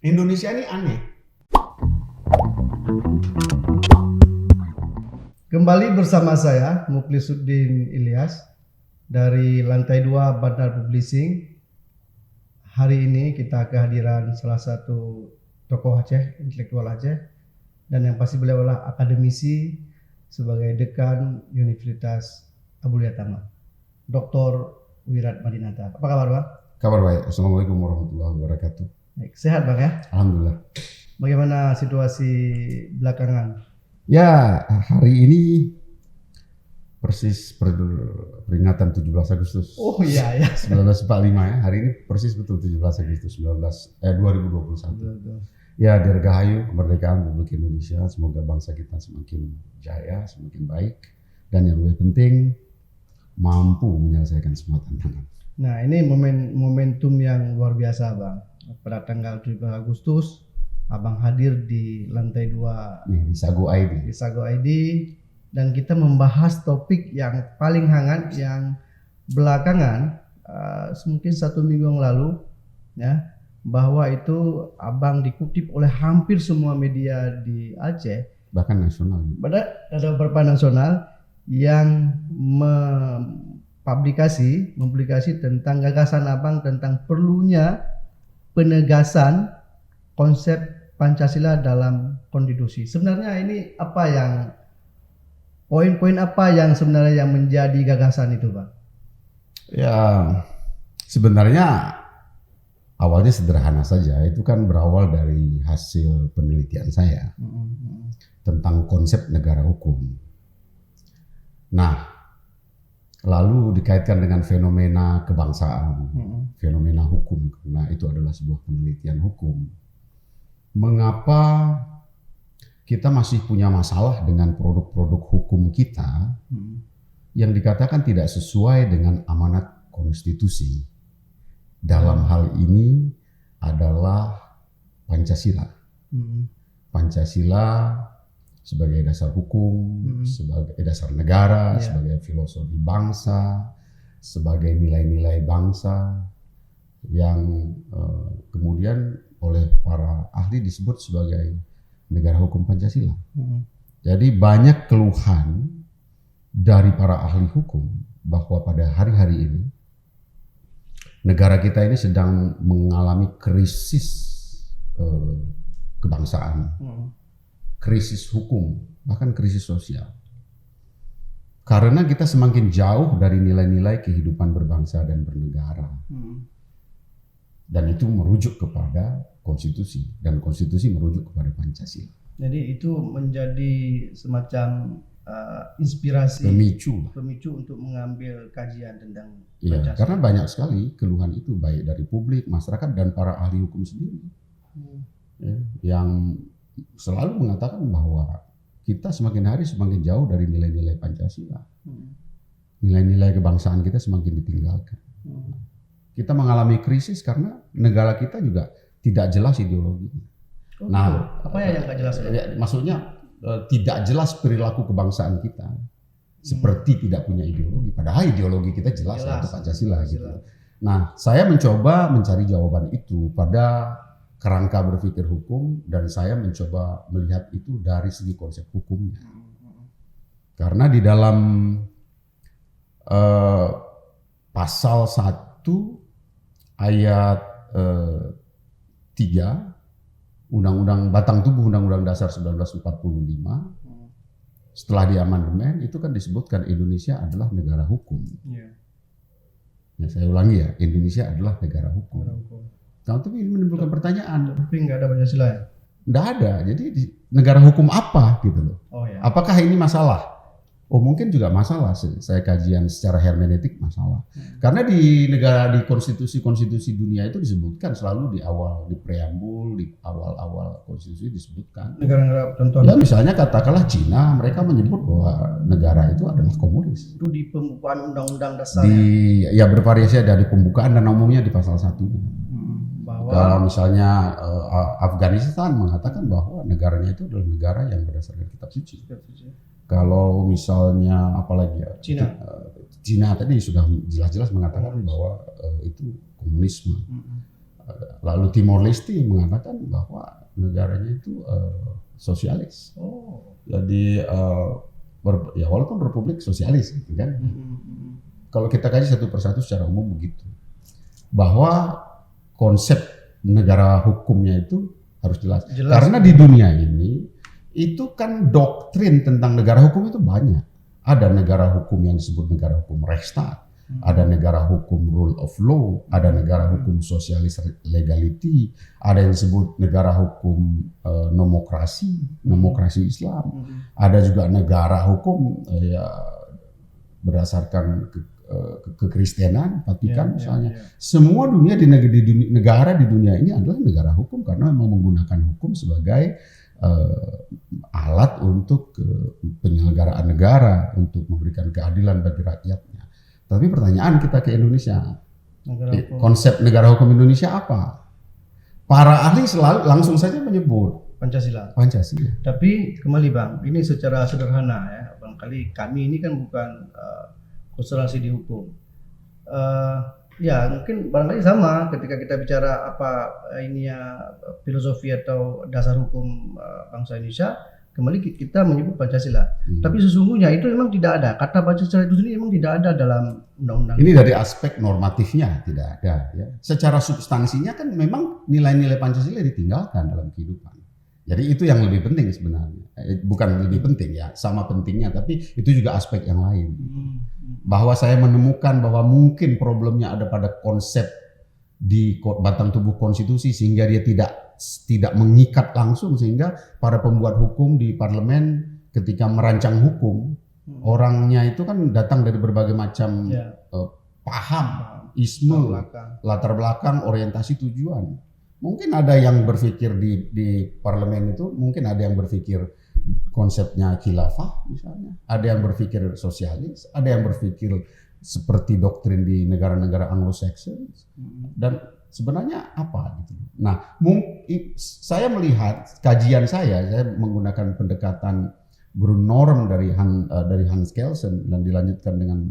Indonesia ini aneh. Kembali bersama saya Muklisuddin Ilyas dari lantai 2 Bandar Publishing. Hari ini kita kehadiran salah satu tokoh Aceh, intelektual Aceh, dan yang pasti beliau adalah akademisi sebagai dekan Universitas Abdul Tama, Dr. Wirat Madinata. Apa kabar, Bang? Kabar baik. Assalamualaikum warahmatullahi wabarakatuh. Baik, sehat, Bang ya? Alhamdulillah. Bagaimana situasi belakangan? Ya, hari ini persis peringatan 17 Agustus. Oh iya ya. 1945 ya. Hari ini persis betul 17 Agustus 2021. Ya, dirgahayu kemerdekaan Republik Indonesia. Semoga bangsa kita semakin jaya, semakin baik, dan yang lebih penting mampu menyelesaikan semua tantangan. Nah, ini momentum yang luar biasa, Bang. Pada tanggal 17 Agustus, Abang hadir di lantai 2 di Sago ID. Di Sago ID, dan kita membahas topik yang paling hangat yang belakangan mungkin 1 minggu yang lalu ya, bahwa itu Abang dikutip oleh hampir semua media di Aceh, bahkan nasional. Ada beberapa nasional yang mempublikasi tentang gagasan Abang tentang perlunya penegasan konsep Pancasila dalam konstitusi. Sebenarnya ini poin-poin apa yang sebenarnya yang menjadi gagasan itu, Bang? Ya, sebenarnya awalnya sederhana saja. Itu kan berawal dari hasil penelitian saya tentang konsep negara hukum. Nah, lalu dikaitkan dengan fenomena kebangsaan, fenomena hukum, karena itu adalah sebuah penelitian hukum. Mengapa kita masih punya masalah dengan produk-produk hukum kita yang dikatakan tidak sesuai dengan amanat konstitusi? Dalam hal ini adalah Pancasila. Pancasila sebagai dasar hukum, sebagai dasar negara, sebagai filosofi bangsa, sebagai nilai-nilai bangsa yang kemudian oleh para ahli disebut sebagai negara hukum Pancasila. Jadi banyak keluhan dari para ahli hukum bahwa pada hari-hari ini negara kita ini sedang mengalami krisis kebangsaan, krisis hukum, bahkan krisis sosial. Karena kita semakin jauh dari nilai-nilai kehidupan berbangsa dan bernegara. Dan itu merujuk kepada konstitusi, dan konstitusi merujuk kepada Pancasila. Jadi itu menjadi semacam inspirasi, pemicu untuk mengambil kajian tentang Pancasila. Ya, karena banyak sekali keluhan itu, baik dari publik, masyarakat, dan para ahli hukum sendiri, yang selalu mengatakan bahwa kita semakin hari semakin jauh dari nilai-nilai Pancasila. Nilai-nilai kebangsaan kita semakin ditinggalkan. Kita mengalami krisis karena negara kita juga tidak jelas ideologinya. Nah, apa yang nggak jelas? Maksudnya tidak jelas perilaku kebangsaan kita, seperti tidak punya ideologi. Padahal ideologi kita jelas. Yaitu Pancasila gitu. Nah, saya mencoba mencari jawaban itu pada kerangka berpikir hukum, dan saya mencoba melihat itu dari segi konsep hukumnya. Karena di dalam pasal 1 ayat 3 Undang-Undang Batang Tubuh Undang-Undang Dasar 1945, setelah diamandemen itu kan disebutkan Indonesia adalah negara hukum. Ya, saya ulangi ya, Indonesia adalah negara hukum. Nah, tapi ini menimbulkan pertanyaan. Tapi nggak ada Pancasila ya? Nggak ada. Jadi negara hukum apa gitu loh? Apakah ini masalah? Oh, mungkin juga masalah. Saya kajian secara hermeneutik masalah. Karena di konstitusi dunia itu disebutkan selalu di awal, di preambul, di awal-awal konstitusi disebutkan. Negara-negara contoh. Ya, misalnya katakanlah Cina, mereka menyebut bahwa negara itu adalah komunis. Itu di pembukaan Undang-Undang Dasar. Ya, bervariasi dari pembukaan dan umumnya di pasal 1. Kalau misalnya Afghanistan mengatakan bahwa negaranya itu adalah negara yang berdasarkan kitab suci. Kalau misalnya apalagi ya, Cina tadi sudah jelas-jelas mengatakan bahwa itu komunisme. lalu Timor Leste mengatakan bahwa negaranya itu sosialis. Jadi ya walaupun republik sosialis gitu kan. Kalau kita kaji satu persatu secara umum begitu. Bahwa konsep negara hukumnya itu harus jelas. Karena di dunia ini itu kan doktrin tentang negara hukum itu banyak. Ada negara hukum yang disebut negara hukum Rechtsstaat, ada negara hukum rule of law, ada negara hukum sosialis legality, ada yang disebut negara hukum nomokrasi Islam, ada juga negara hukum ya berdasarkan kekristenan, Vatikan misalnya. Semua dunia negara di dunia ini adalah negara hukum karena memang menggunakan hukum sebagai alat untuk penyelenggaraan negara, untuk memberikan keadilan bagi rakyatnya. Tapi pertanyaan kita ke Indonesia, konsep negara hukum Indonesia apa? Para ahli selalu langsung saja menyebut Pancasila. Tapi kembali Bang, ini secara sederhana ya, barangkali kami ini kan bukan konsultasi di hukum. Ya mungkin barangkali sama ketika kita bicara apa filosofi atau dasar hukum bangsa Indonesia, kembali kita menyebut Pancasila. Tapi sesungguhnya itu memang tidak ada. Kata Pancasila itu sendiri memang tidak ada dalam undang-undang. Ini dari aspek normatifnya tidak ada. Ya. Secara substansinya kan memang nilai-nilai Pancasila ditinggalkan dalam kehidupan. Jadi itu yang lebih penting sebenarnya. Bukan lebih penting ya, sama pentingnya, tapi itu juga aspek yang lain. Bahwa saya menemukan bahwa mungkin problemnya ada pada konsep di batang tubuh konstitusi sehingga dia tidak mengikat langsung, sehingga para pembuat hukum di parlemen ketika merancang hukum, orangnya itu kan datang dari berbagai macam paham, isme, latar belakang, orientasi, tujuan. Mungkin ada yang berpikir di parlemen itu, mungkin ada yang berpikir konsepnya khilafah misalnya, ada yang berpikir sosialis, ada yang berpikir seperti doktrin di negara-negara Anglo-Saxon, dan sebenarnya apa gitu. Nah, saya melihat kajian saya menggunakan pendekatan Grundnorm dari Hans Kelsen dan dilanjutkan dengan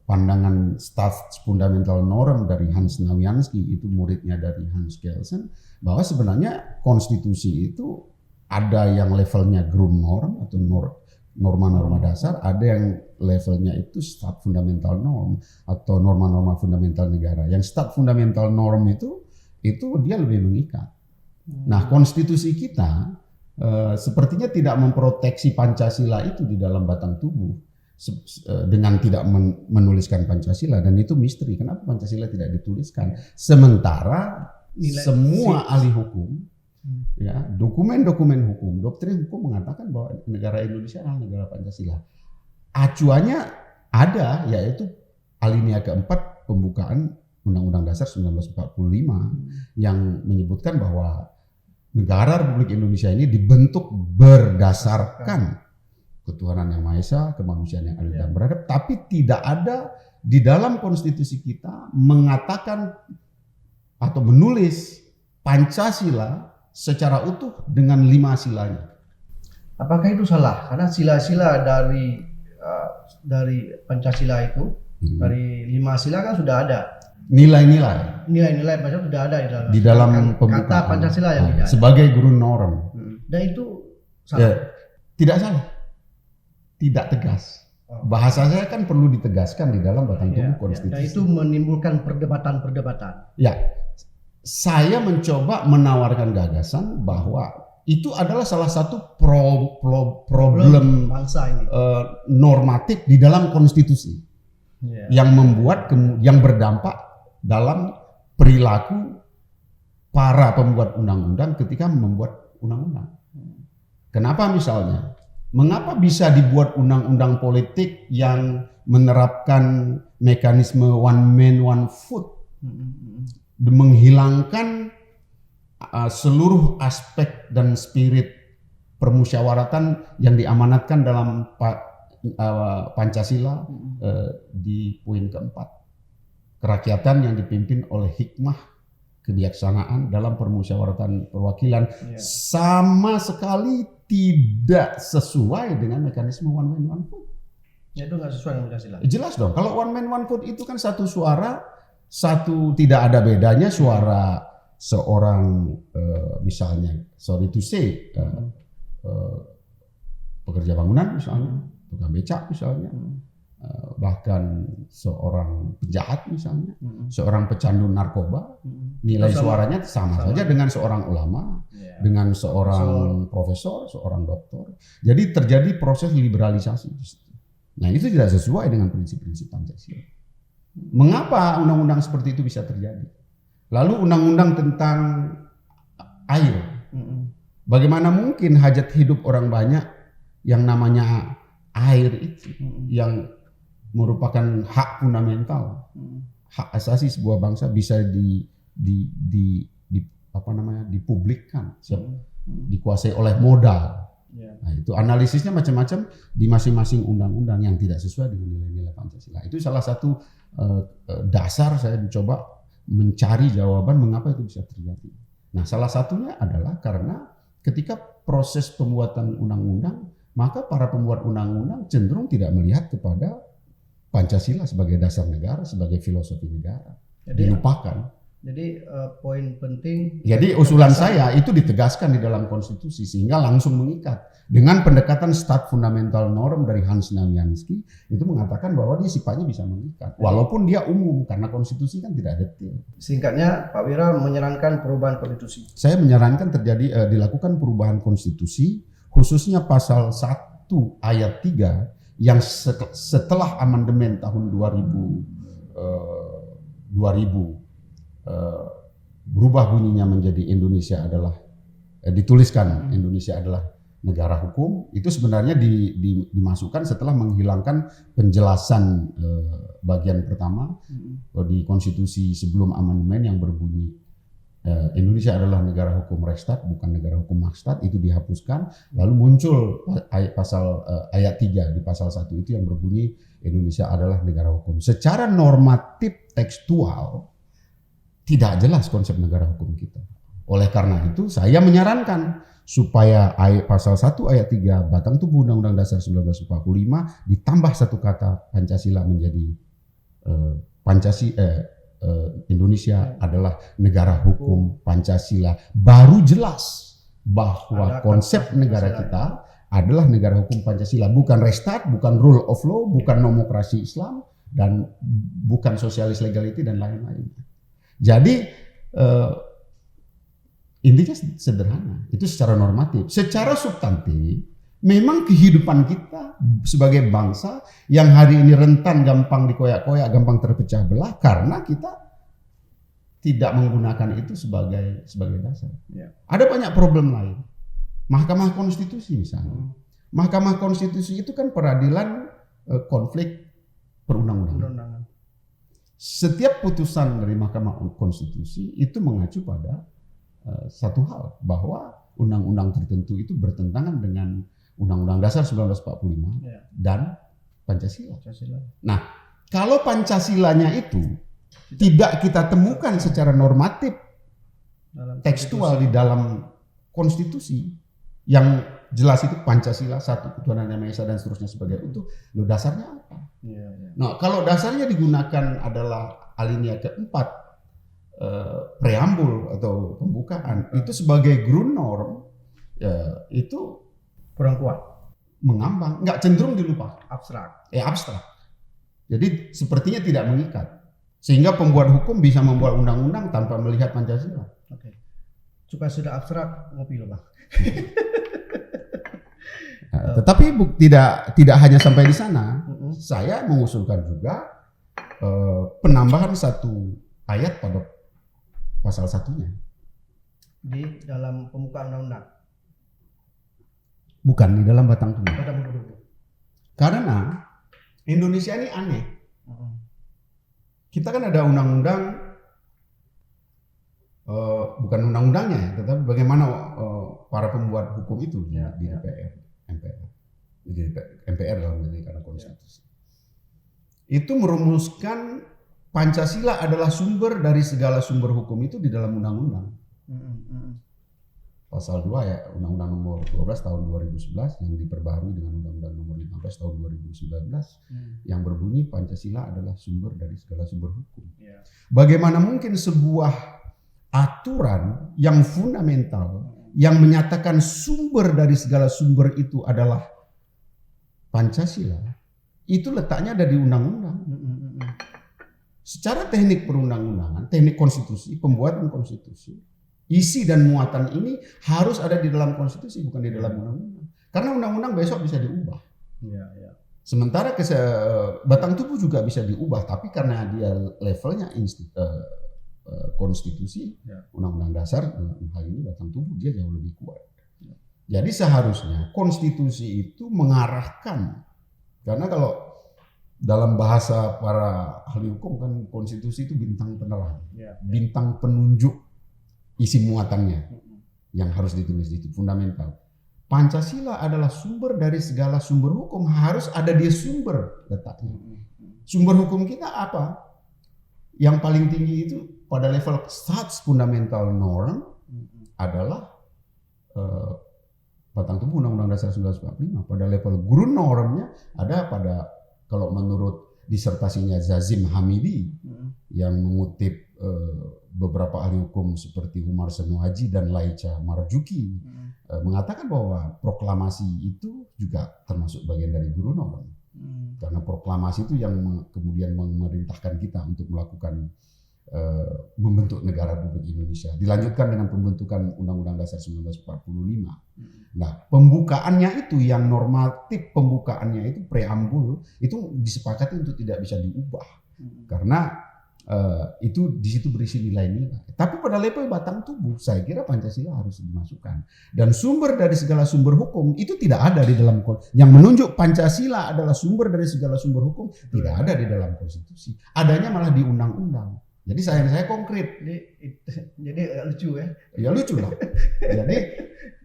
pandangan Staatsfundamental Norm dari Hans Nawiansky, itu muridnya dari Hans Kelsen, bahwa sebenarnya konstitusi itu ada yang levelnya Grundnorm atau norma-norma dasar, ada yang levelnya itu Staatsfundamental Norm atau norma-norma fundamental negara. Yang Staatsfundamental Norm itu dia lebih mengikat. Nah, konstitusi kita sepertinya tidak memproteksi Pancasila itu di dalam batang tubuh dengan tidak menuliskan Pancasila, dan itu misteri kenapa Pancasila tidak dituliskan. Sementara semua ahli hukum, ya, dokumen-dokumen hukum, doktrin hukum mengatakan bahwa negara Indonesia adalah negara Pancasila. Acuannya ada, yaitu alinea keempat pembukaan Undang-Undang Dasar 1945 yang menyebutkan bahwa negara Republik Indonesia ini dibentuk berdasarkan ketuhanan yang Maha Esa, kemanusiaan yang adil dan beradab, tapi tidak ada di dalam konstitusi kita mengatakan atau menulis Pancasila secara utuh dengan 5 silanya. Apakah itu salah? Karena sila-sila dari Pancasila itu, dari 5 sila kan sudah ada. Nilai-nilai Pancasila sudah ada di dalam pembukaan kata Pancasila yang tidak ada. Sebagai Grundnorm. Dan itu salah. Tidak salah. Tidak tegas. Bahasa saya kan perlu ditegaskan di dalam batang tubuh konstitusi. Dan itu menimbulkan perdebatan-perdebatan. Ya, saya mencoba menawarkan gagasan bahwa itu adalah salah satu problem bangsa ini, normatif di dalam konstitusi, yang yang berdampak dalam perilaku para pembuat undang-undang ketika membuat undang-undang. Kenapa misalnya? Mengapa bisa dibuat undang-undang politik yang menerapkan mekanisme one man one vote, menghilangkan seluruh aspek dan spirit permusyawaratan yang diamanatkan dalam Pancasila di poin keempat, kerakyatan yang dipimpin oleh hikmah kebijaksanaan dalam permusyawaratan perwakilan, sama sekali tidak sesuai dengan mekanisme one man one vote. Ya, itu nggak sesuai dengan Pancasila. Jelas dong, kalau one man one vote itu kan satu suara tidak ada bedanya suara seorang misalnya sorry to say pekerja bangunan misalnya, tukang becak misalnya, bahkan seorang penjahat misalnya, seorang pecandu narkoba, nilai suaranya sama saja dengan seorang ulama, dengan seorang profesor, seorang doktor. Jadi terjadi proses liberalisasi. Nah itu tidak sesuai dengan prinsip-prinsip Pancasila. Mengapa undang-undang seperti itu bisa terjadi? Lalu undang-undang tentang air. Bagaimana mungkin hajat hidup orang banyak yang namanya air itu yang merupakan hak fundamental, hak asasi sebuah bangsa bisa dipublikkan, dikuasai oleh modal. Nah, itu analisisnya macam-macam di masing-masing undang-undang yang tidak sesuai dengan nilai-nilai Pancasila. Itu salah satu dasar saya mencoba mencari jawaban mengapa itu bisa terjadi. Nah, salah satunya adalah karena ketika proses pembuatan undang-undang, maka para pembuat undang-undang cenderung tidak melihat kepada Pancasila sebagai dasar negara, sebagai filosofi negara. Dilupakan. Jadi poin penting. Jadi usulan saya itu ditegaskan di dalam konstitusi sehingga langsung mengikat dengan pendekatan stat fundamental norm dari Hans Nawiansky itu mengatakan bahwa dia sifatnya bisa mengikat walaupun dia umum karena konstitusi kan tidak detail. Singkatnya Pak Wira menyarankan perubahan konstitusi. Saya menyarankan dilakukan perubahan konstitusi khususnya pasal 1 ayat 3 yang setelah amandemen tahun 2000 berubah bunyinya menjadi Indonesia adalah dituliskan Indonesia adalah negara hukum, itu sebenarnya dimasukkan setelah menghilangkan penjelasan bagian pertama di konstitusi sebelum amandemen yang berbunyi Indonesia adalah negara hukum Reichsstaat bukan negara hukum Maastricht, itu dihapuskan, lalu muncul ayat 3 di pasal 1 itu yang berbunyi Indonesia adalah negara hukum. Secara normatif tekstual tidak jelas konsep negara hukum kita. Oleh karena itu saya menyarankan supaya pasal 1 ayat 3 batang tubuh Undang-Undang Dasar 1945 ditambah satu kata Pancasila menjadi Indonesia adalah negara hukum Pancasila. Baru jelas bahwa konsep negara kita adalah negara hukum Pancasila, bukan Reichsstaat, bukan rule of law, bukan nomokrasi Islam, dan bukan sosialis legality dan lain-lain. Jadi intinya sederhana, itu secara normatif. Secara substantif, memang kehidupan kita sebagai bangsa yang hari ini rentan gampang dikoyak-koyak, gampang terpecah belah karena kita tidak menggunakan itu sebagai dasar. Ada banyak problem lain. Mahkamah Konstitusi misalnya. Mahkamah Konstitusi itu kan peradilan konflik perundang-undangan. Setiap putusan dari Mahkamah Konstitusi itu mengacu pada satu hal, bahwa undang-undang tertentu itu bertentangan dengan Undang-Undang Dasar 1945 dan Pancasila. Nah, kalau Pancasilanya itu tidak kita temukan secara normatif tekstual di dalam konstitusi yang jelas itu Pancasila satu, ketuhanan yang Maha Esa dan seterusnya sebagai itu, lo dasarnya apa? Nah, kalau dasarnya digunakan adalah alinea keempat preambul atau pembukaan itu sebagai ground norm, itu kurang kuat, mengambang, nggak cenderung dilupakan, abstrak. Abstrak. Jadi sepertinya tidak mengikat, sehingga pembuat hukum bisa membuat undang-undang tanpa melihat Pancasila. Oke. Supaya sudah abstrak, ngopi loh Bang. Nah, tetapi tidak hanya sampai di sana. Saya mengusulkan juga penambahan satu ayat pada pasal satunya. Di dalam pembukaan undang-undang? Bukan, di dalam batang tubuh. Karena Indonesia ini aneh. Kita kan ada undang-undang, bukan undang-undangnya, tetapi bagaimana para pembuat hukum itu di DPR, MPR dalam negara konstitusi. Itu merumuskan Pancasila adalah sumber dari segala sumber hukum itu di dalam undang-undang. pasal 2 ya Undang-Undang Nomor 12 tahun 2011 yang diperbarui dengan Undang-Undang Nomor 15 tahun 2019 yang berbunyi Pancasila adalah sumber dari segala sumber hukum. Bagaimana mungkin sebuah aturan yang fundamental yang menyatakan sumber dari segala sumber itu adalah Pancasila itu letaknya ada di undang-undang. Secara teknik perundang-undangan, teknik konstitusi, pembuatan konstitusi, isi dan muatan ini harus ada di dalam konstitusi, bukan di dalam undang-undang. Karena undang-undang besok bisa diubah. Sementara batang tubuh juga bisa diubah, tapi karena dia levelnya konstitusi, undang-undang dasar, hal ini batang tubuh dia jauh lebih kuat. Jadi seharusnya konstitusi itu mengarahkan, karena kalau dalam bahasa para ahli hukum kan konstitusi itu bintang penerang, bintang penunjuk isi muatannya yang harus ditulis di situ, fundamental. Pancasila adalah sumber dari segala sumber hukum, harus ada di sumber letaknya. Sumber hukum kita apa? Yang paling tinggi itu pada level such fundamental norm adalah batang tubuh Undang-Undang Dasar 1945. Pada level guru normnya ada pada, kalau menurut disertasinya Zazim Hamidi yang mengutip beberapa ahli hukum seperti Umar Senuaji dan Laica Marzuki mengatakan bahwa proklamasi itu juga termasuk bagian dari guru norm. Karena proklamasi itu yang kemudian memerintahkan kita untuk melakukan membentuk negara Republik Indonesia. Dilanjutkan dengan pembentukan Undang-Undang Dasar 1945. Nah, pembukaannya itu yang normatif, pembukaannya itu preambul itu disepakati untuk tidak bisa diubah. Karena itu di situ berisi nilai-nilai. Tapi pada level batang tubuh, saya kira Pancasila harus dimasukkan. Dan sumber dari segala sumber hukum itu tidak ada di dalam, yang menunjuk Pancasila adalah sumber dari segala sumber hukum tidak ada di dalam konstitusi. Adanya malah di undang-undang. Jadi saya konkret. Jadi lucu ya? Ya lucu lah. Jadi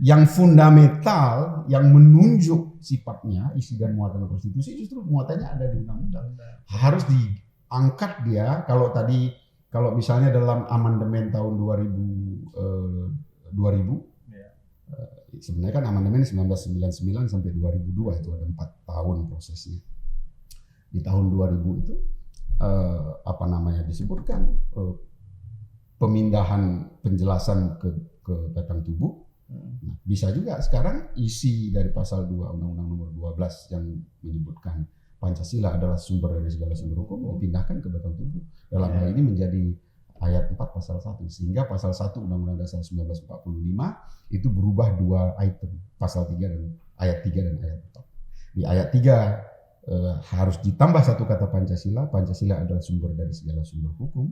yang fundamental, yang menunjuk sifatnya, isi dan muatan konstitusi justru muatannya ada di undang-undang. Harus diangkat dia. Kalau misalnya dalam amandemen tahun 2000 sebenarnya kan amandemen 1999 sampai 2002 itu ada 4 tahun prosesnya. Di tahun 2000 itu disebutkan pemindahan penjelasan ke batang tubuh. Nah, bisa juga sekarang isi dari pasal 2 Undang-Undang Nomor 12 yang menyebutkan Pancasila adalah sumber dari segala sumber hukum dipindahkan ke batang tubuh. Dalam hal ini menjadi ayat 4 pasal 1, sehingga pasal 1 Undang-Undang Dasar 1945 itu berubah 2 item, pasal 3 dan ayat 3 dan ayat 4. Di ayat 3 harus ditambah satu kata Pancasila. Pancasila adalah sumber dari segala sumber hukum.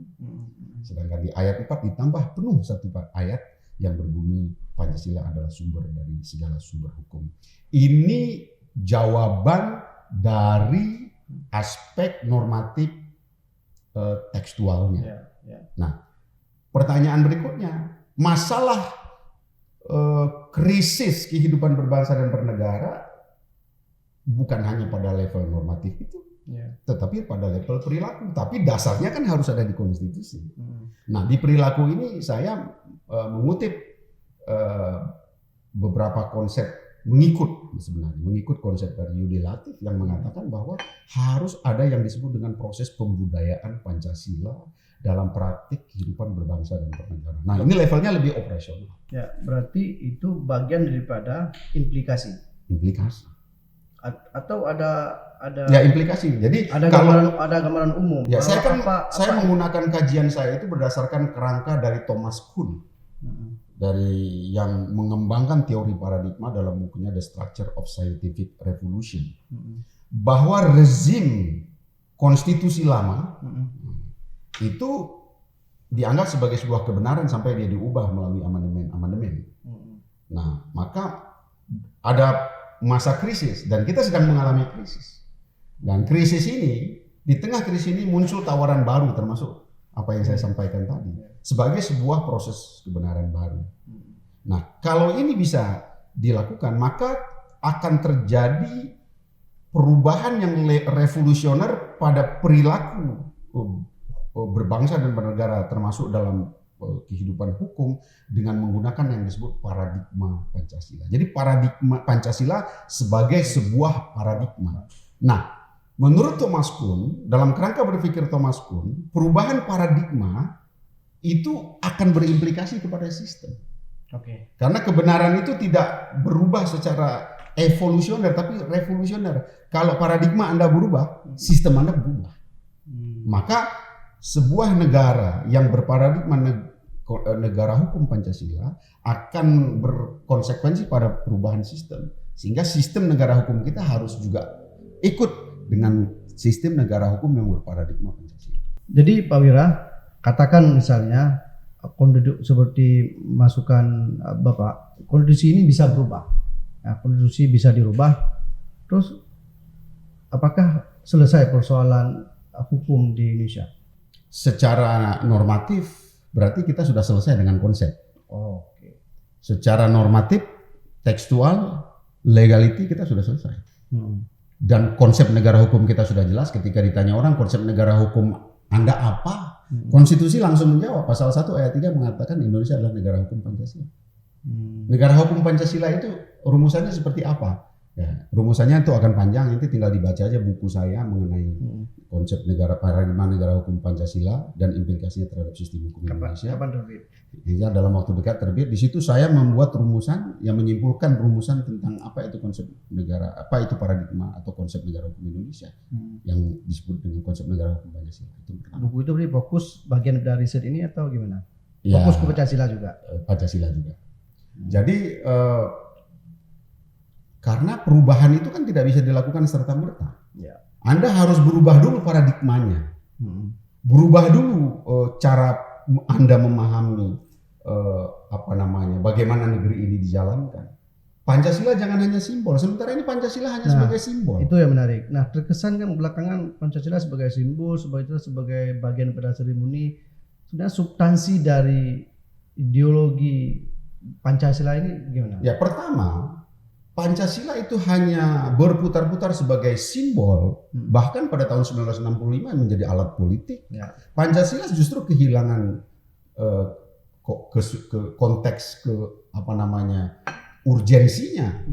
Sedangkan di ayat 4 ditambah penuh satu ayat yang berbunyi Pancasila adalah sumber dari segala sumber hukum. Ini jawaban dari aspek normatif tekstualnya. Nah, pertanyaan berikutnya, masalah krisis kehidupan berbangsa dan bernegara bukan hanya pada level normatif itu, tetapi pada level perilaku. Tapi dasarnya kan harus ada di konstitusi. Nah, di perilaku ini saya mengutip beberapa konsep, mengikut konsep dari Yudi Latif yang mengatakan bahwa harus ada yang disebut dengan proses pembudayaan Pancasila dalam praktik kehidupan berbangsa dan bernegara. Nah, ini levelnya lebih operasional. Ya, berarti itu bagian daripada implikasi. Atau ada ya implikasi. Jadi ada gambaran umum. Ya, saya menggunakan kajian saya itu berdasarkan kerangka dari Thomas Kuhn. Dari yang mengembangkan teori paradigma dalam bukunya The Structure of Scientific Revolution. Bahwa rezim konstitusi lama itu dianggap sebagai sebuah kebenaran sampai dia diubah melalui amandemen. Nah, maka ada masa krisis dan kita sedang mengalami krisis. Dan krisis ini, di tengah krisis ini muncul tawaran baru termasuk apa yang saya sampaikan tadi sebagai sebuah proses kebenaran baru. Nah, kalau ini bisa dilakukan maka akan terjadi perubahan yang revolusioner pada perilaku berbangsa dan bernegara termasuk dalam kehidupan hukum dengan menggunakan yang disebut paradigma Pancasila. Jadi paradigma Pancasila sebagai sebuah paradigma. Nah, menurut Thomas Kuhn, dalam kerangka berpikir Thomas Kuhn, perubahan paradigma itu akan berimplikasi kepada sistem. Oke. Karena kebenaran itu tidak berubah secara evolusioner tapi revolusioner. Kalau paradigma Anda berubah, sistem Anda berubah. Maka sebuah negara yang berparadigma negara hukum Pancasila akan berkonsekuensi pada perubahan sistem. Sehingga sistem negara hukum kita harus juga ikut dengan sistem negara hukum yang berparadigma Pancasila. Jadi Pak Wira, katakan misalnya konstitusi seperti masukan Bapak, konstitusi ini bisa berubah. Nah, konstitusi bisa dirubah. Terus apakah selesai persoalan hukum di Indonesia? Secara normatif berarti kita sudah selesai dengan konsep. Oke. Secara normatif, tekstual, legality kita sudah selesai. Dan konsep negara hukum kita sudah jelas. Ketika ditanya orang konsep negara hukum Anda apa? Konstitusi langsung menjawab. Pasal 1 ayat 3 mengatakan Indonesia adalah negara hukum Pancasila. Negara hukum Pancasila itu rumusannya seperti apa? Ya, rumusannya itu akan panjang, nanti tinggal dibaca aja buku saya mengenai konsep paradigma negara hukum Pancasila dan implikasinya terhadap sistem hukum Indonesia. Kapan terbit? Ya, dalam waktu dekat terbit. Di situ saya membuat rumusan yang menyimpulkan rumusan tentang apa itu konsep negara, apa itu paradigma atau konsep negara hukum Indonesia yang disebut dengan konsep negara hukum Pancasila. Itu pertama. Buku itu berarti fokus bagian dari riset ini atau gimana? Ya, fokus ke Pancasila juga. Pancasila juga. Jadi karena perubahan itu kan tidak bisa dilakukan serta-merta. Ya. Anda harus berubah dulu paradigmanya. Berubah dulu cara Anda memahami bagaimana negeri ini dijalankan. Pancasila jangan hanya simbol. Sementara ini Pancasila hanya sebagai simbol. Itu yang menarik. Nah, terkesan kan belakangan Pancasila sebagai simbol, sebagai bagian pada seremoni. Sebenarnya substansi dari ideologi Pancasila ini gimana? Ya, pertama, Pancasila itu hanya berputar-putar sebagai simbol, bahkan pada tahun 1965 menjadi alat politik. Ya. Pancasila justru kehilangan konteks urgensinya.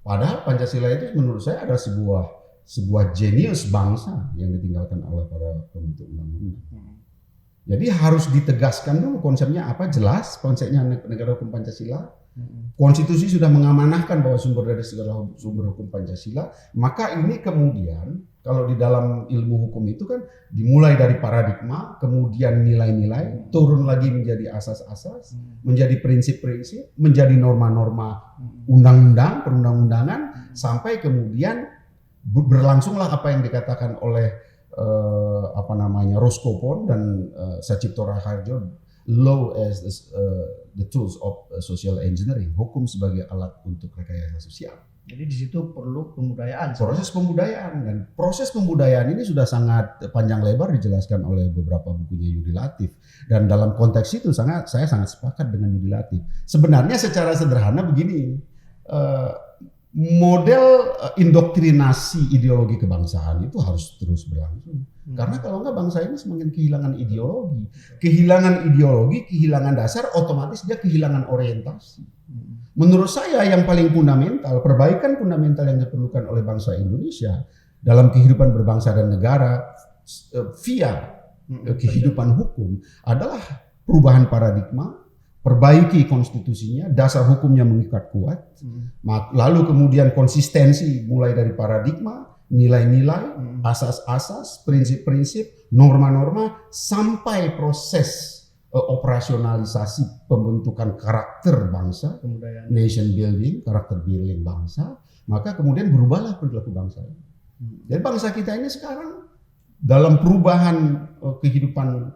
Padahal Pancasila itu menurut saya adalah sebuah jenius bangsa yang ditinggalkan oleh para pembentuk undang-undang. Jadi harus ditegaskan dulu konsepnya apa, jelas konsepnya negara hukum Pancasila. Konstitusi sudah mengamanahkan bahwa sumber dari segala sumber hukum Pancasila, maka ini kemudian kalau di dalam ilmu hukum itu kan dimulai dari paradigma, kemudian nilai-nilai, turun lagi menjadi asas-asas, menjadi prinsip-prinsip, menjadi norma-norma undang-undang, perundang-undangan, sampai kemudian berlangsunglah apa yang dikatakan oleh Roscoe Pond dan Sachitto Raharjo, law as the tools of social engineering, hukum sebagai alat untuk rekayasa sosial. Jadi di situ perlu pembudayaan. Proses pembudayaan, dan proses pembudayaan ini sudah sangat panjang lebar dijelaskan oleh beberapa bukunya Yudi Latif. Dan dalam konteks itu saya sangat sepakat dengan Yudi Latif. Sebenarnya secara sederhana begini, model indoktrinasi ideologi kebangsaan itu harus terus berlangsung. Karena kalau enggak bangsa ini semakin kehilangan ideologi. Kehilangan dasar, otomatis dia kehilangan orientasi. Menurut saya yang paling fundamental, perbaikan fundamental yang diperlukan oleh bangsa Indonesia dalam kehidupan berbangsa dan negara via kehidupan hukum adalah perubahan paradigma, perbaiki konstitusinya, dasar hukumnya mengikat kuat, lalu kemudian konsistensi mulai dari paradigma, nilai-nilai, asas-asas, prinsip-prinsip, norma-norma, sampai proses operasionalisasi pembentukan karakter bangsa, nation building, karakter building bangsa, maka kemudian berubahlah perilaku bangsa. Jadi bangsa kita ini sekarang dalam perubahan kehidupan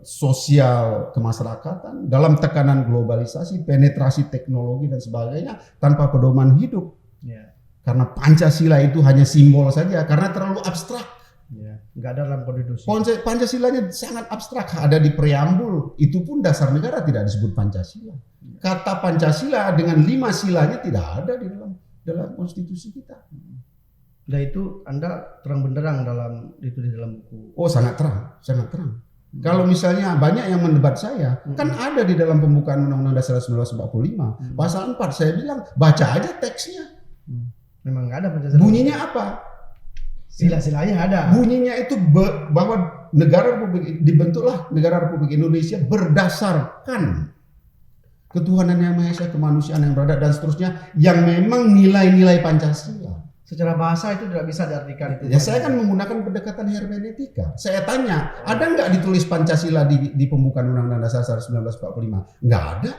sosial kemasyarakatan, dalam tekanan globalisasi, penetrasi teknologi dan sebagainya tanpa pedoman hidup. Karena Pancasila itu hanya simbol saja, karena terlalu abstrak. Nggak ada dalam konstitusi. Pancasilanya sangat abstrak, ada di preambul. Itu pun dasar negara tidak disebut Pancasila. Kata Pancasila dengan 5 silanya tidak ada di dalam konstitusi kita. Nah itu Anda terang benderang di dalam buku. Oh sangat terang, sangat terang. Kalau misalnya banyak yang mendebat saya, kan ada di dalam pembukaan Undang-Undang Dasar 1945, pasal 4 saya bilang baca aja teksnya. Memang nggak ada Pancasila. Bunyinya apa? Sila-silanya ada. Bunyinya itu bahwa dibentuklah negara Republik Indonesia berdasarkan ketuhanan yang Maha Esa, kemanusiaan yang beradab dan seterusnya, yang memang nilai-nilai Pancasila. Secara bahasa itu tidak bisa diartikan itu. Ya saya kan menggunakan pendekatan hermeneutika. Saya tanya, ada nggak ditulis Pancasila di pembukaan Undang-Undang Dasar 1945? Nggak ada.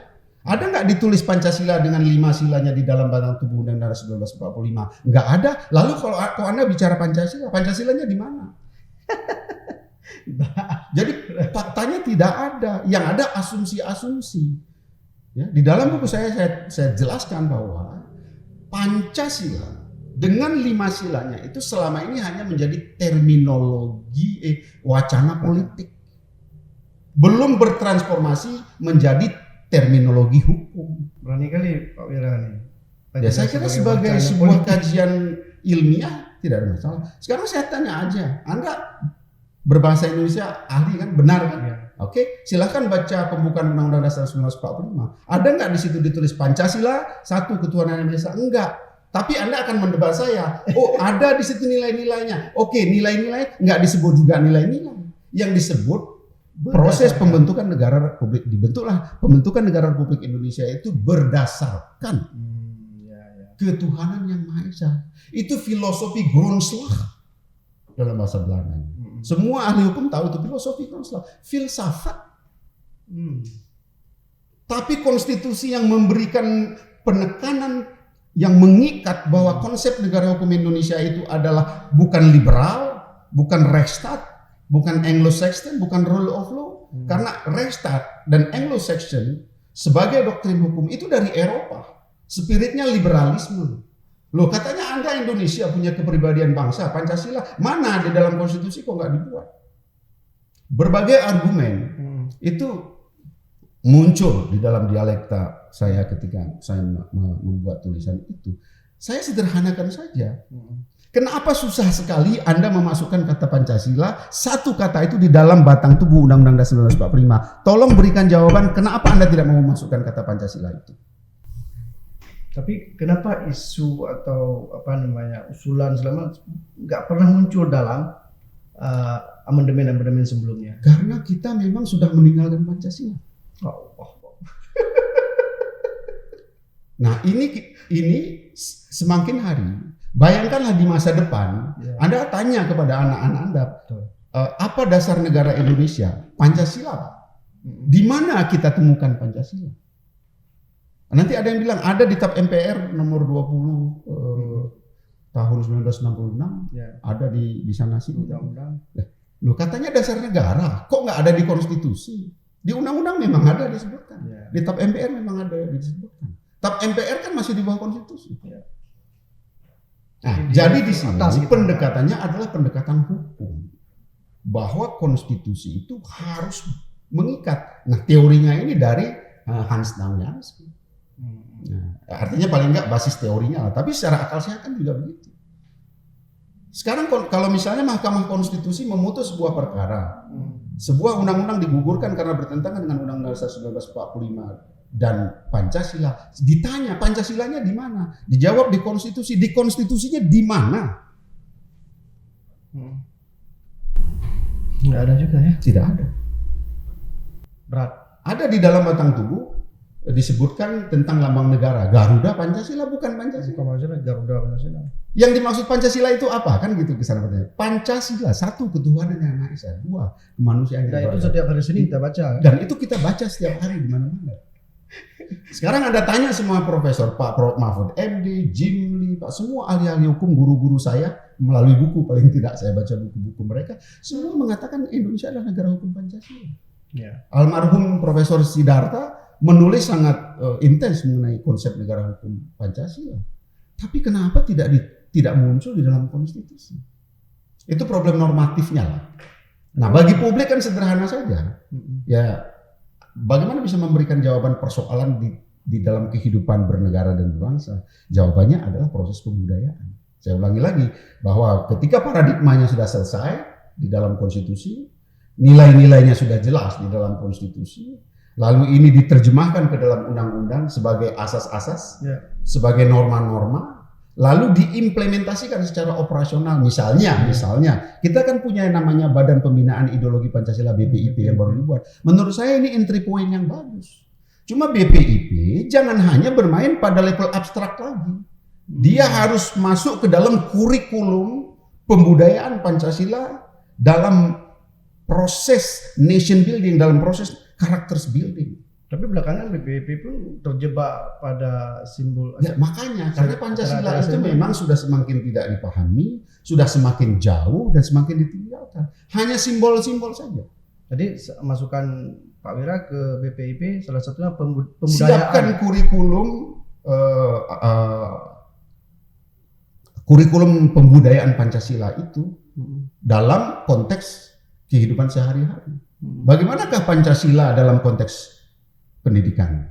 Ada nggak ditulis Pancasila dengan 5 silanya di dalam batang tubuh Undang-Undang 1945? Nggak ada. Lalu kalau Anda bicara Pancasila, Pancasilanya di mana? Jadi faktanya tidak ada. Yang ada asumsi-asumsi. Ya, di dalam buku saya jelaskan bahwa Pancasila dengan 5 silanya itu selama ini hanya menjadi terminologi wacana politik. Belum bertransformasi menjadi terminologi hukum. Berani kali Pak Wira nih. Ya saya kira sebagai sebuah kajian ilmiah tidak ada masalah. Sekarang saya tanya aja, Anda berbahasa Indonesia ahli kan, benar kan? Ya. Oke, silakan baca pembukaan Undang-Undang Dasar 1945. Ada nggak di situ ditulis Pancasila, satu ketuhanan yang Maha Esa? Enggak. Tapi Anda akan mendebat saya, oh ada di situ nilai-nilainya. Oke, nilai-nilai nggak disebut juga nilai-nilai. Yang disebut proses pembentukan negara Republik, dibentuklah pembentukan negara Republik Indonesia itu berdasarkan ketuhanan yang Maha Esa. Itu filosofi Grondslag dalam bahasa Belanda. Semua ahli hukum tahu itu filosofi Grondslag, filsafat. Tapi konstitusi yang memberikan penekanan, yang mengikat bahwa konsep negara hukum Indonesia itu adalah bukan liberal, bukan Rechtsstaat, bukan Anglo-Saxon, bukan rule of law. Karena Rechtsstaat dan Anglo-Saxon sebagai doktrin hukum itu dari Eropa. Spiritnya liberalisme. Loh katanya Anda Indonesia punya kepribadian bangsa, Pancasila. Mana di dalam konstitusi kok nggak dibuat? Berbagai argumen itu muncul di dalam dialekta saya ketika saya membuat tulisan itu. Saya sederhanakan saja. Kenapa susah sekali Anda memasukkan kata Pancasila, satu kata itu di dalam batang tubuh Undang-Undang Dasar 1945? Tolong berikan jawaban kenapa Anda tidak mau memasukkan kata Pancasila itu. Tapi kenapa isu atau usulan selama nggak pernah muncul dalam amandemen-amandemen sebelumnya? Karena kita memang sudah meninggalkan Pancasila. Nah ini semakin hari, bayangkanlah di masa depan, Anda tanya kepada anak-anak Anda, apa dasar negara Indonesia? Pancasila. Di mana kita temukan Pancasila? Nanti ada yang bilang ada di TAP MPR nomor 20 tahun 1966, ada di sana sih undang-undang. Loh katanya dasar negara, kok nggak ada di konstitusi? Di undang-undang memang ada disebutkan, di TAP MPR memang ada disebutkan. TAP MPR kan masih di bawah konstitusi. Nah, jadi di sini pendekatannya adalah pendekatan hukum, bahwa konstitusi itu harus mengikat. Nah teorinya ini dari Hans Naumjansk. Nah, artinya paling enggak basis teorinya lah, tapi secara akal sehat kan juga begitu. Sekarang kalau misalnya Mahkamah Konstitusi memutus sebuah perkara, sebuah undang-undang digugurkan karena bertentangan dengan Undang-Undang Dasar 1945 dan Pancasila, ditanya Pancasilanya di mana? Dijawab di konstitusi. Di konstitusinya di mana? Nggak ada juga ya? Tidak ada. Berat. Ada di dalam batang tubuh disebutkan tentang lambang negara, Garuda Pancasila, bukan Pancasila. Garuda Pancasila. Yang dimaksud Pancasila itu apa? Kan gitu kesana katanya. Pancasila, satu ketuhanan yang Maha Esa, dua kemanusiaan. Dan itu setiap hari Senin kita baca. Dan itu kita baca setiap hari di mana-mana. Sekarang Anda tanya semua profesor, Pak Prof. Mahfud MD, Jimli, Pak, semua ahli-ahli hukum, guru-guru saya melalui buku, paling tidak saya baca buku-buku mereka, semua mengatakan Indonesia adalah negara hukum Pancasila. Almarhum Profesor Siddhartha menulis sangat intens mengenai konsep negara hukum Pancasila. Tapi kenapa tidak muncul di dalam konstitusi? Itu problem normatifnya lah. Nah, bagi publik kan sederhana saja. Ya, bagaimana bisa memberikan jawaban persoalan di dalam kehidupan bernegara dan berbangsa? Jawabannya adalah proses pembudayaan. Saya ulangi lagi bahwa ketika paradigmanya sudah selesai di dalam konstitusi, nilai-nilainya sudah jelas di dalam konstitusi, lalu ini diterjemahkan ke dalam undang-undang sebagai asas-asas, sebagai norma-norma, lalu diimplementasikan secara operasional. Misalnya kita kan punya yang namanya Badan Pembinaan Ideologi Pancasila BPIP yang baru dibuat. Menurut saya ini entry point yang bagus. Cuma BPIP jangan hanya bermain pada level abstrak lagi. Dia harus masuk ke dalam kurikulum pembudayaan Pancasila dalam proses nation building, dalam proses characters building. Tapi belakangan BPIP pun terjebak pada simbol. Ya, makanya karena Pancasila itu memang sudah semakin tidak dipahami, sudah semakin jauh dan semakin ditinggalkan. Hanya simbol-simbol saja. Jadi masukan Pak Wira ke BPIP salah satunya pembudayaan. Siapkan kurikulum pembudayaan Pancasila itu dalam konteks kehidupan sehari-hari. Bagaimanakah Pancasila dalam konteks pendidikan,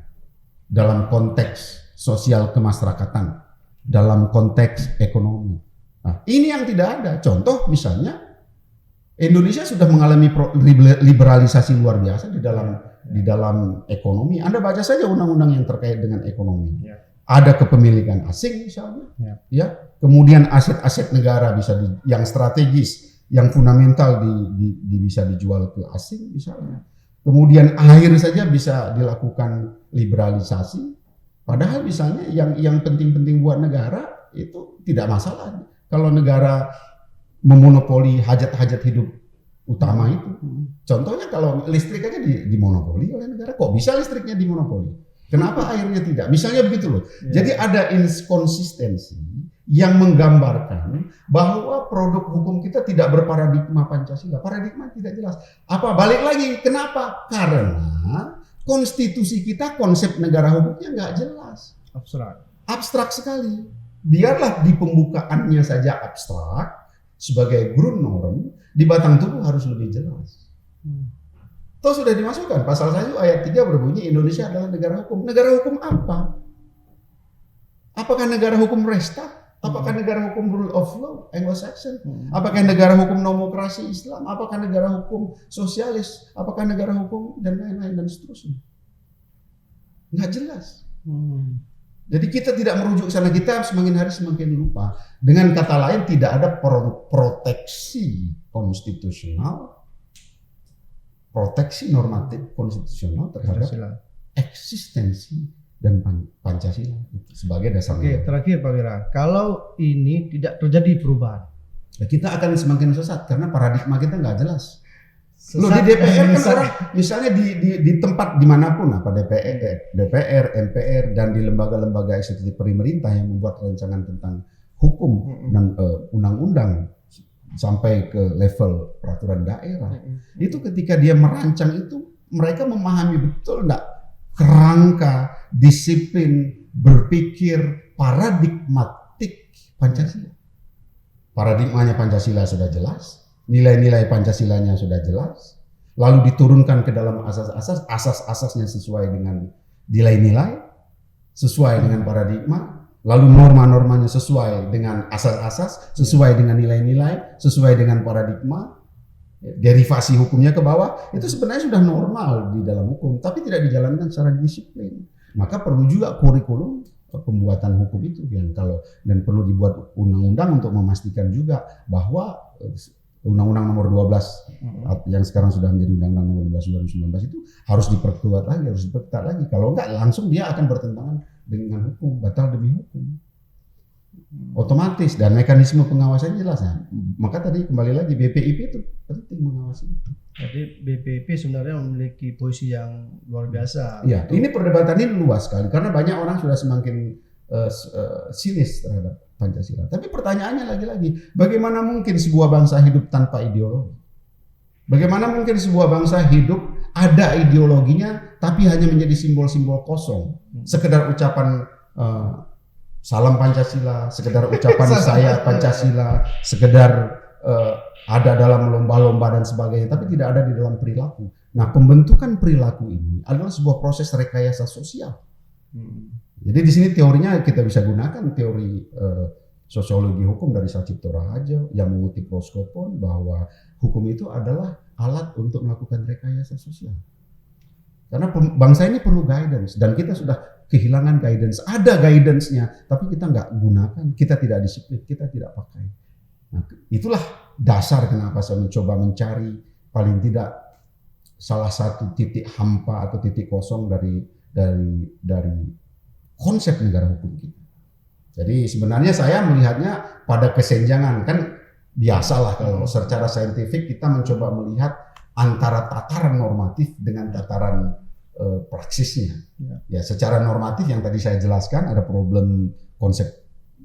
dalam konteks sosial kemasyarakatan, dalam konteks ekonomi? Nah, ini yang tidak ada. Contoh misalnya Indonesia sudah mengalami liberalisasi luar biasa di dalam ekonomi. Anda baca saja undang-undang yang terkait dengan ekonomi. Ada kepemilikan asing misalnya, ya. Kemudian aset-aset negara yang strategis, yang fundamental bisa dijual ke asing misalnya. Kemudian air saja bisa dilakukan liberalisasi. Padahal misalnya yang penting-penting buat negara itu tidak masalah. Kalau negara memonopoli hajat-hajat hidup utama itu. Contohnya kalau listrik aja dimonopoli oleh negara, kok bisa listriknya dimonopoli? Kenapa airnya tidak? Misalnya begitu loh. Jadi ada inkonsistensi yang menggambarkan bahwa produk hukum kita tidak berparadigma Pancasila. Paradigma tidak jelas. Balik lagi, kenapa? Karena konstitusi kita konsep negara hukumnya nggak jelas. Abstrak sekali. Biarlah di pembukaannya saja abstrak sebagai ground norm, di batang tubuh harus lebih jelas. Toh sudah dimasukkan pasal 1 ayat 3 berbunyi Indonesia adalah negara hukum. Negara hukum apa? Apakah negara hukum Restat? Apakah negara hukum rule of law Anglo-Saxon? Apakah negara hukum demokrasi Islam? Apakah negara hukum sosialis? Apakah negara hukum dan lain-lain dan seterusnya? Nggak jelas. Jadi kita tidak merujuk ke sana, kita semakin hari semakin lupa. Dengan kata lain tidak ada proteksi konstitusional, proteksi normatif konstitusional terhadap eksistensi dan Pancasila sebagai dasar. Oke, terakhir Pak Wira, kalau ini tidak terjadi perubahan, kita akan semakin sesat karena paradigma kita nggak jelas. Loh, di DPR kan orang misalnya di tempat dimanapun, DPR, MPR dan di lembaga-lembaga eksekutif pemerintah yang membuat rancangan tentang hukum dan undang-undang sampai ke level peraturan daerah, itu ketika dia merancang itu mereka memahami betul enggak kerangka disiplin berpikir paradigmatik Pancasila. Paradigmanya Pancasila sudah jelas, nilai-nilai Pancasilanya sudah jelas, lalu diturunkan ke dalam asas-asasnya sesuai dengan nilai-nilai, sesuai dengan paradigma, lalu norma-normanya sesuai dengan asas-asas, sesuai dengan nilai-nilai, sesuai dengan paradigma, derivasi hukumnya ke bawah, itu sebenarnya sudah normal di dalam hukum, tapi tidak dijalankan secara disiplin. Maka perlu juga kurikulum pembuatan hukum itu dan perlu dibuat undang-undang untuk memastikan juga bahwa Undang-Undang Nomor 12 yang sekarang sudah menjadi Undang-Undang Nomor 12 2019 itu harus diperkuat lagi, harus diperketat lagi. Kalau enggak langsung dia akan bertentangan dengan hukum, batal demi hukum. Otomatis, dan mekanisme pengawasannya jelas. Maka tadi kembali lagi BPIP itu penting mengawasi itu. Jadi BPIP sebenarnya memiliki posisi yang luar biasa. Iya, ini perdebatan ini luas sekali karena banyak orang sudah semakin sinis terhadap Pancasila. Tapi pertanyaannya lagi-lagi, bagaimana mungkin sebuah bangsa hidup tanpa ideologi? Bagaimana mungkin sebuah bangsa hidup ada ideologinya tapi hanya menjadi simbol-simbol kosong, sekedar ucapan salam Pancasila, sekedar ucapan saya Pancasila, sekedar ada dalam lomba-lomba dan sebagainya, tapi tidak ada di dalam perilaku. Nah, pembentukan perilaku ini adalah sebuah proses rekayasa sosial. Jadi di sini teorinya kita bisa gunakan teori sosiologi hukum dari Sacipto Raharjo yang mengutip Roskopon bahwa hukum itu adalah alat untuk melakukan rekayasa sosial. Karena bangsa ini perlu guidance dan kita sudah kehilangan guidance. Ada guidance-nya, tapi kita nggak gunakan, kita tidak disiplin, kita tidak pakai. Nah, itulah dasar kenapa saya mencoba mencari paling tidak salah satu titik hampa atau titik kosong dari konsep negara hukum kita. Jadi sebenarnya saya melihatnya pada kesenjangan, kan biasalah kalau secara saintifik kita mencoba melihat antara tataran normatif dengan tataran praksisnya. Ya, secara normatif yang tadi saya jelaskan ada problem konsep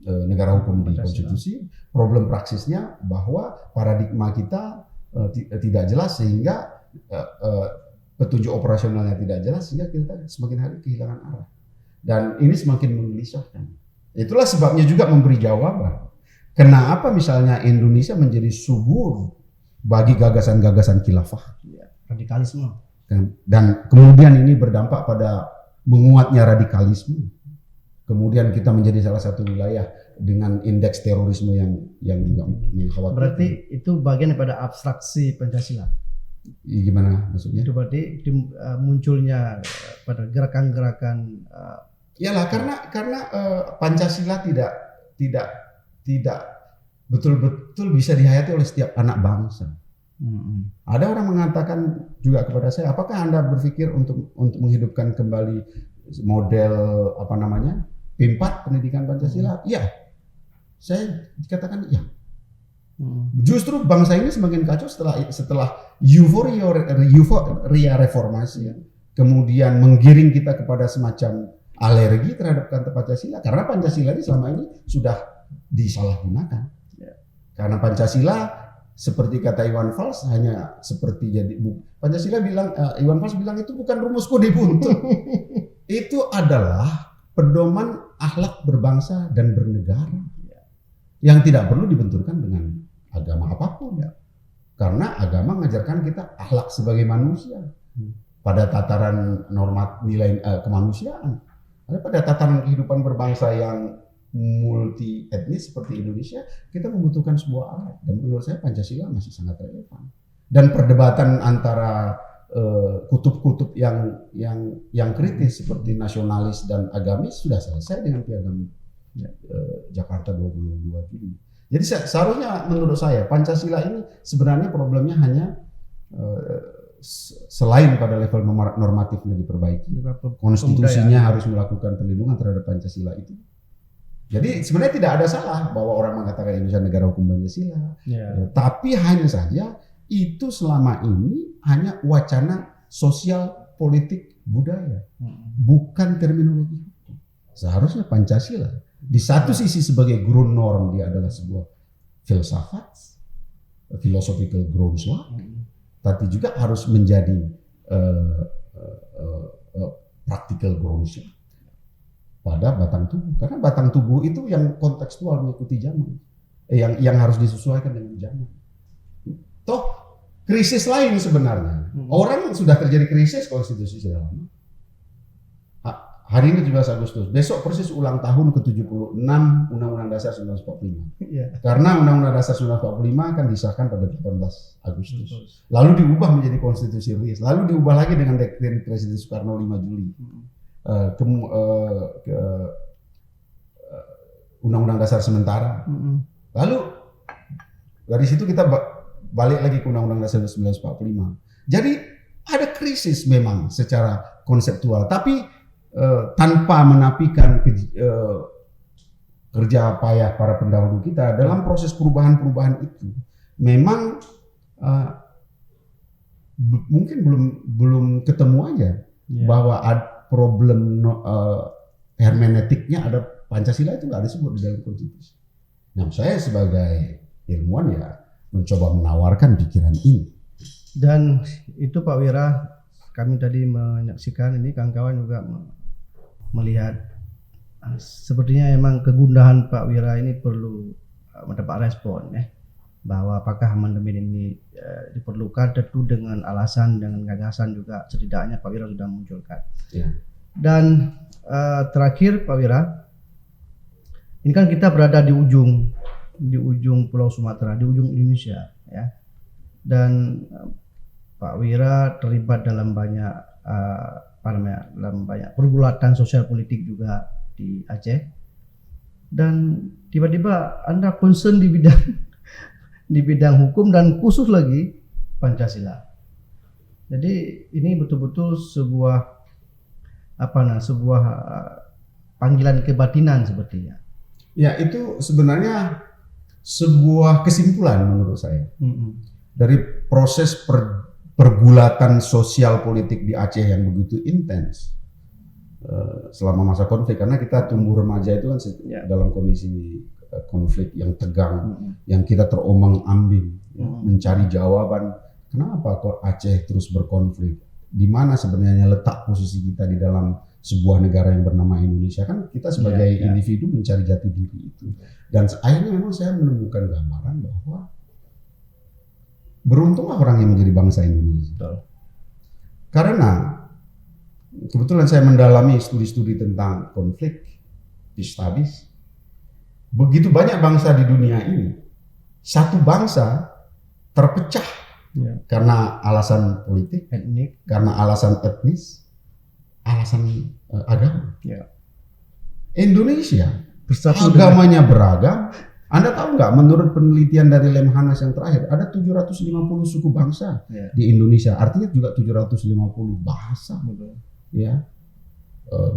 negara hukum di konstitusi, problem praksisnya bahwa paradigma kita tidak jelas sehingga petunjuk operasionalnya tidak jelas sehingga kita semakin hari kehilangan arah. Dan ini semakin menggelisahkan. Itulah sebabnya juga memberi jawaban. Kenapa misalnya Indonesia menjadi subur bagi gagasan-gagasan khilafah, radikalisme, dan kemudian ini berdampak pada menguatnya radikalisme. Kemudian kita menjadi salah satu wilayah dengan indeks terorisme yang juga mengkhawatirkan. Berarti itu bagian daripada abstraksi Pancasila. Gimana maksudnya? Itu berarti munculnya pada gerakan-gerakan. Iyalah karena Pancasila tidak betul-betul bisa dihayati oleh setiap anak bangsa. Ada orang mengatakan juga kepada saya, apakah Anda berpikir untuk menghidupkan kembali model P4 pendidikan Pancasila? Iya. Saya dikatakan iya. Justru bangsa ini semakin kacau setelah euforia reformasi, kemudian menggiring kita kepada semacam alergi terhadap kata Pancasila, karena Pancasila ini selama ini sudah disalahgunakan. Karena Pancasila seperti kata Iwan Fals hanya seperti jadi Pancasila bilang, Iwan Fals bilang itu bukan rumus kode buntu. Itu adalah pedoman akhlak berbangsa dan bernegara yang tidak perlu dibenturkan dengan agama apapun. Karena agama mengajarkan kita akhlak sebagai manusia pada tataran normat nilai kemanusiaan. Ada pada tataran kehidupan berbangsa yang multi etnis seperti Indonesia, kita membutuhkan sebuah alat, dan menurut saya Pancasila masih sangat relevan. Dan perdebatan antara kutub-kutub yang kritis seperti nasionalis dan agamis sudah selesai dengan Piagam Jakarta 22 Juli. Jadi seharusnya menurut saya Pancasila ini sebenarnya problemnya hanya selain pada level normatifnya diperbaiki, konstitusinya harus melakukan perlindungan terhadap Pancasila itu. Jadi sebenarnya tidak ada salah bahwa orang mengatakan Indonesia negara hukum Pancasila, tapi hanya saja itu selama ini hanya wacana sosial politik budaya, bukan terminologi hukum. Seharusnya Pancasila di satu sisi sebagai ground norm dia adalah sebuah filsafat, philosophical groundswell, tapi juga harus menjadi practical groundswell pada batang tubuh, karena batang tubuh itu yang kontekstual mengikuti zaman, yang harus disesuaikan dengan zaman. Toh krisis lain sebenarnya, orang sudah terjadi krisis konstitusi sudah lama. Hari ini 17 Agustus, besok persis ulang tahun ke-76 Undang-Undang Dasar 1945. Karena Undang-Undang Dasar 1945 akan disahkan pada 18 Agustus. Lalu diubah menjadi konstitusi RIS, lalu diubah lagi dengan dekret Presiden Soekarno 5 Juli. Undang-Undang Dasar sementara. Lalu dari situ kita balik lagi ke Undang-Undang Dasar 1945. Jadi ada krisis memang secara konseptual, tapi tanpa menafikan kerja payah para pendahulu kita dalam proses perubahan-perubahan itu, memang mungkin belum ketemu aja bahwa ada problem hermeneutiknya, ada Pancasila itu nggak disebut di dalam konstitusi. Nah, saya sebagai ilmuwan ya mencoba menawarkan pikiran ini. Dan itu Pak Wira, kami tadi menyaksikan ini, kawan-kawan juga melihat sepertinya memang kegundahan Pak Wira ini perlu mendapat respon bahwa apakah amandemen ini diperlukan, tentu dengan alasan, dengan gagasan juga setidaknya Pak Wira sudah munculkan. Dan terakhir Pak Wira, ini kan kita berada di ujung Pulau Sumatera, di ujung Indonesia, ya. dan Pak Wira terlibat dalam banyak dalam banyak pergulatan sosial politik juga di Aceh, dan tiba-tiba Anda concern di bidang hukum dan khusus lagi Pancasila. Jadi ini betul-betul sebuah panggilan kebatinan sepertinya. Ya, itu sebenarnya sebuah kesimpulan menurut saya dari proses pergulatan sosial politik di Aceh yang begitu intens selama masa konflik, karena kita tumbuh remaja itu kan dalam kondisi konflik yang tegang, yang kita terombang-ambing mencari jawaban kenapa kok Aceh terus berkonflik, di mana sebenarnya letak posisi kita di dalam sebuah negara yang bernama Indonesia. Kan kita sebagai individu mencari jati diri itu, dan akhirnya memang saya menemukan gambaran bahwa beruntunglah orang yang menjadi bangsa Indonesia. Betul. Karena kebetulan saya mendalami studi-studi tentang konflik, peace studies. Begitu banyak bangsa di dunia ini, satu bangsa terpecah karena alasan politik, etnik, karena alasan etnis, alasan agama. Indonesia bersatu agamanya beragam. Anda tahu nggak, menurut penelitian dari Lemhanas yang terakhir, ada 750 suku bangsa di Indonesia. Artinya juga 750 bahasa. Ya.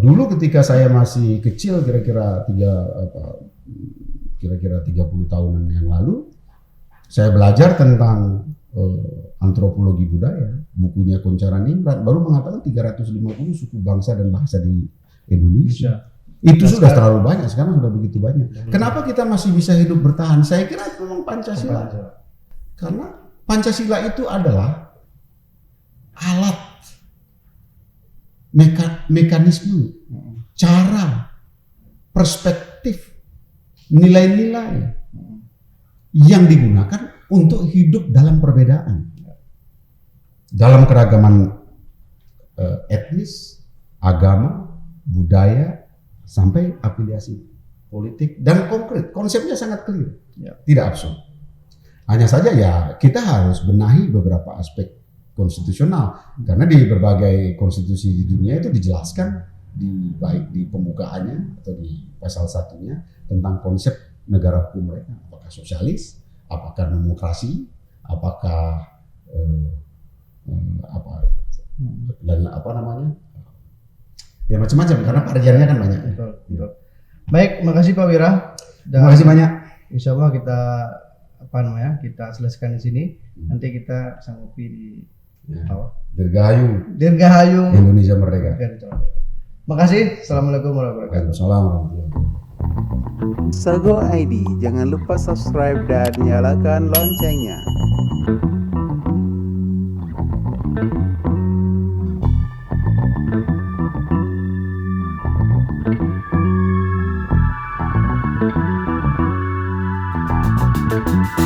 Dulu ketika saya masih kecil, kira-kira 30 tahunan yang lalu, saya belajar tentang antropologi budaya. Bukunya Koncara Ningrat baru mengatakan 350 suku bangsa dan bahasa di Indonesia. Itu sudah terlalu banyak, sekarang sudah begitu banyak. Kenapa kita masih bisa hidup bertahan? Saya kira memang Pancasila. Karena Pancasila itu adalah alat, mekanisme, cara, perspektif, nilai-nilai yang digunakan untuk hidup dalam perbedaan. Dalam keragaman etnis, agama, budaya, sampai afiliasi politik dan konkret. Konsepnya sangat clear, tidak absurd. Hanya saja ya kita harus benahi beberapa aspek konstitusional, karena di berbagai konstitusi di dunia itu dijelaskan baik di pembukaannya atau di pasal 1-nya tentang konsep negara hukum mereka, apakah sosialis, apakah demokrasi, apakah ya macam-macam, karena variannya kan banyak. Betul. Baik, makasih Pak Wira. Terima kasih banyak. Insya Allah kita selesaikan di sini. Nanti kita sanggupi di bawah. Dirgahayu Indonesia Merdeka. Makasih. Assalamualaikum warahmatullahi wabarakatuh. Waalaikumsalam warahmatullahi wabarakatuh. Sago ID, jangan lupa subscribe dan nyalakan loncengnya. Thank you.